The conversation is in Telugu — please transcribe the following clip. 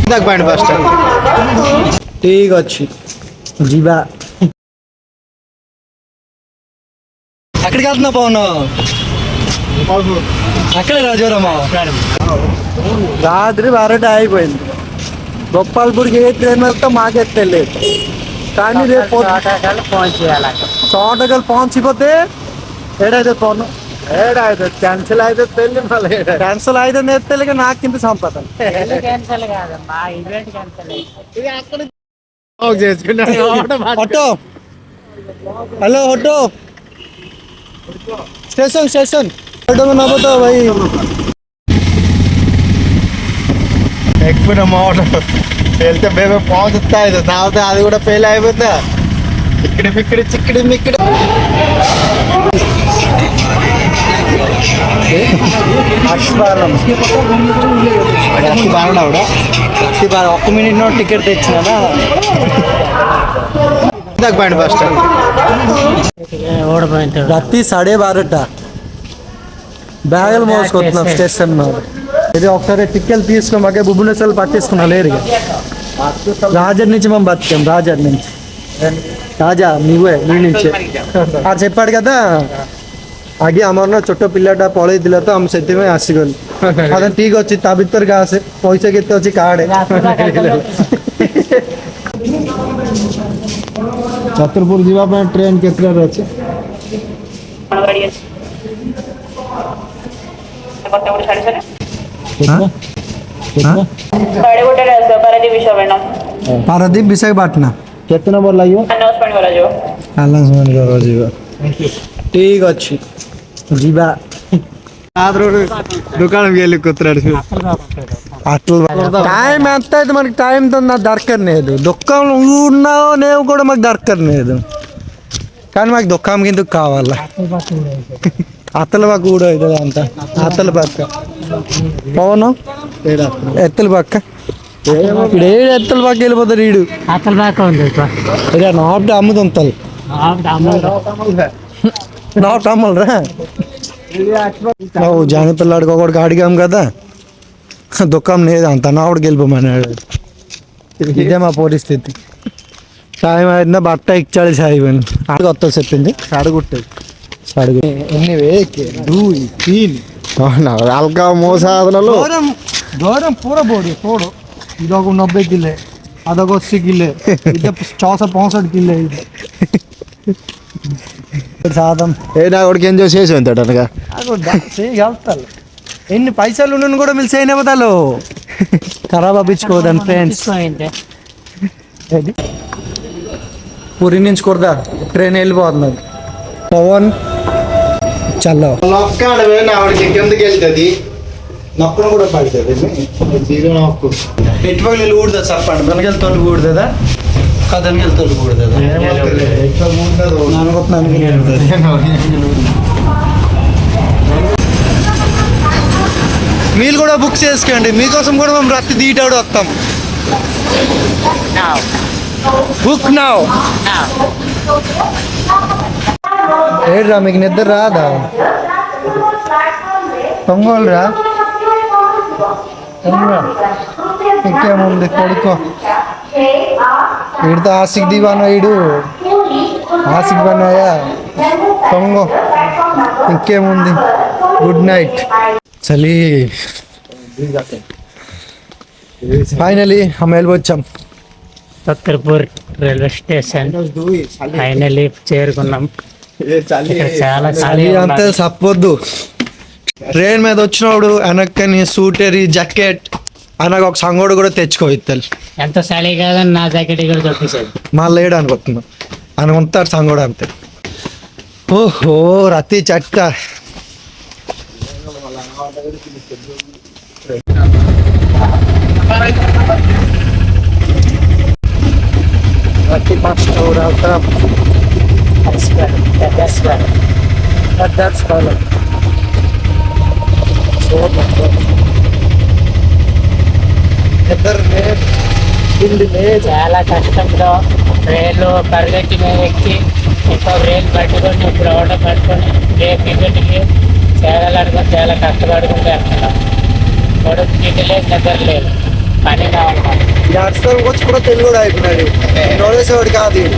ଫାଷ୍ଟ ଠିକ ଅଛି ଯିବା। అక్కడికి వెళ్తున్నా పవన్ అక్కడే రాజవరమ్మ రాత్రి 12 అయిపోయింది గోపాల్పూర్కి ఏ ట్రైన్ వెళ్తా మాకే తెలియదు కానీ రేపు చోటకల్ పਹੁంచిపోతే ఏడైతే పవన్ ఏడైతే క్యాన్సిల్ అయితే తెలియదు మళ్ళీ క్యాన్సిల్ అయితే నేను తెలియక నాకింత సంపద auto hello auto station station auto में ना बताओ भाई एक मिनट ऑटो వెళ్తే బేబే పहुंचता है నావతే అది కూడా ఫెయిల్ అయిపోతా ఇక్కడ ఇక్కడ చిక్కడి మిక్కడి ఒక్క మినిట్ నో టికెట్ తెచ్చినా ఫస్ట్ రాత్రి 12:30 బ్యాగులు మోసుకొస్తున్నాం స్టేషన్ ఇది ఒకసారి టిక్కెట్ తీసుకున్నాకే భువనేశ్వర్లు పట్టేసుకున్నా లేరుగా రాజర్ నుంచి మేము బతికాం రాజర్ నుంచి రాజా నువ్వే నీ నుంచే అది చెప్పాడు కదా आगे हमारे छोटो पिल्लाटा पड़े दिला तो हम सेते में आसी गल अदन ठीक अछि ता भीतर का से पैसा केते अछि कार्ड छतरपुर जीवा पे ट्रेन केतरा रहै छै गाड़ी अछि कोटे कोटे साड़ी सारे हां साढ़े कोटे रहै पारादीप विशाखापट्टनम पारादीप विशाखापट्टनम केते नंबर लागियो अनाउंसमेंट करा जो अनाउंसमेंट करा जीवा ठीक अछि जीवा दुकान गेली కుత్రాడు టైం ఎంత అయితే మనకి టైంతో నాకు దొరకదు లేదు దుఃఖం ఉన్నావు నేను కూడా మాకు దొరకదు లేదు కానీ మాకు దుఃఖం కిందకు కావాలా అత్తల పక్క కూడా అవుతుంది అంత అత్తల పక్క పవను ఎత్తల పక్క ఇప్పుడు ఏడు ఎత్తల పక్క వెళ్ళిపోతాడు ఈడు అత్తల పక్క ఉంది నాటు అమ్ముతుంతలు నాటు అమ్మలరా జాని పిల్లాడికి ఒకటికి అడిగాం కదా దుఃఖం లేదు అంత నావుడికి వెళ్ళిపోమన్నాడు ఇదే మా పరిస్థితి టైం అయినా బట్ట ఇచ్చాడు సాయిపోయింది అడుగు వస్తా చెప్పింది అడుగుట్టేది అడుగు ఎన్ని వేకి హల్కా మోసాదనలో దూరం పూర బోడి తోడు ఇదొక 90 కిలో అదొక 80 కిలో ఇది 64-65 కిలో ఇది సాధం ఏ నా కొడుకు ఎంజాయ్ చేసి ఉంటాడు అనగా వెళ్తాను ఎన్ని పైసలు ఉన్న కూడా మీరు చేయని పోతాలు ఖరాబ్ అప్పించుకోదాన్ని ఫ్రెండ్స్ పూరి నుంచి కొడదా ట్రైన్ వెళ్ళిపోతుంది పవన్ చల్ల నొక్కాడకి కిందకి వెళ్తుంది నొక్కను కూడా పడుతుంది ఎటువంటి వెళ్ళి కూడదా చెప్పండి వెనకెళ్తాను కూడదా కథనికి వెళ్తాను కూడదా మీరు కూడా బుక్ చేసుకోండి మీకోసం కూడా మేము రాత్రి దీటాడు వస్తాం బుక్ నౌ ఏడ్రా మీకు నిద్ర రాదా తొంగోలురా ఇంకేముంది కొడుకో వీడితో ఆసిక్ దివానో వీడు ఆసిక్ బనాయా తొంగో ఇంకేముంది గుడ్ నైట్ చలి ఫైనలీ हम వచ్చాం छतरपुर రైల్వే స్టేషన్ ఫైనలీ చేరుకున్నాం చాలా చలి అంతా సప్పొద్దు ట్రైన్ మీద వచ్చినప్పుడు వెనక్కని సూటరీ జాకెట్ అనగా ఒక సంగోడు కూడా తెచ్చుకో ఇత్తలు ఎంత చలి కాదని నా జాకెట్ కూడా దొరికింది మళ్ళీ వేయడం అనుకుంటున్నాం అనుకుంటారు సంగోడు అంతే ఓహో రతి చట్ట రతి మాస్టర్ అవుతాం చాలా కష్టంతో రైలు పరిగెత్తి మీద ఎక్కి ఇంకో రైలు పట్టుకొని ఇప్పుడు ఆటో పట్టుకొని రేపు టికెట్కి చేరాలనుకుని చాలా కష్టపడుకుంటూ వెళ్తున్నాం కొడుకు టికెట్ లేదు నిద్ర లేదు పని కావాలి మాకు. ఈ అర్సలకు వచ్చి కూడా తెలుగు కూడా అయిపోయినాడు నోడేసేవాడు కాదు వీడు.